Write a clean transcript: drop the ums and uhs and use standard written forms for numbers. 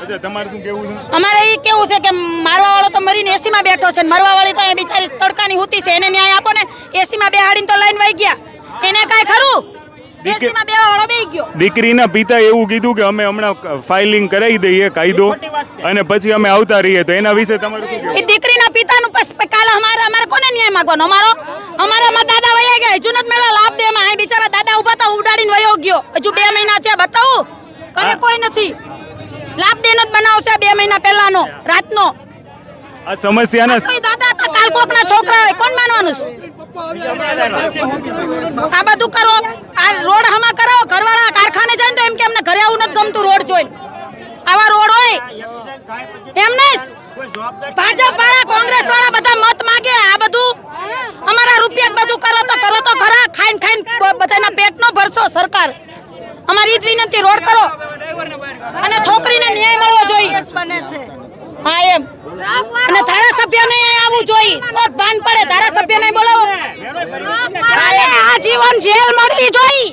અચ્છા તમારે શું કેવું છે? અમારે એ કેવું છે કે મારવા વાળો તો મરીને એસી માં બેઠો છે, મરવા વાળી તો અહીંયા બિચારી તડકાની હુતી છે, એને ન્યાય આપો ને. એસી માં બેહાડીને તો લઈને વહી ગયા, એને કાંઈ ખરું? એસી માં બેવા વાળો બેહી ગયો. દીકરીના પિતા એવું કીધું કે અમે હમણાં ફાઇલિંગ કરાવી દઈએ કાયદો અને પછી અમે આવતા રહીએ, તો એના વિશે તમારું શું કહેવું? એ દીકરીના પિતાનું કાલે અમારે કોને ન્યાય માંગવાનો? અમારામાં દાદા વયા ગયા, હજુ નથી મેળા લાભ દે. એમાં બિચારા દાદા ઉભા હતા, ઉડાડીને વયો ગયો. હજુ 2 મહિના થયા, બતાવું કને કોઈ નથી. લાભ દે નો જ બનાવ છે 2 મહિના પહેલાનો રાતનો. આ સમસ્યાના દાદા હતા, કાલ કોકના છોકરા હોય, કોણ માનવાનું? આ બધું કરો, આ રોડ હમા કરાવો. ઘરવાળા કારખાને જાય ને તો એમ કે અમને ઘરે આવું નથી ગમતું રોડ જોઈને. આવા રોડ હોય એમ નહીં. ભાજપ વાળા કોંગ્રેસ વાળા બધા મત માંગે. આ બધું અમારા રૂપિયા બધું કરો તો ખરા. ખાઈને બધાના પેટનો ભરશો સરકાર. અમારી જ વિનંતી, રોડ કરો અને છોકરીને ન્યાય મળવો જોઈએ. બને છે હા એમ. અને ધારાસભ્યને આવવું જોઈએ તો ભાન પડે. ધારાસભ્યને બોલાવો, આજીવન જેલ મળવી જોઈએ.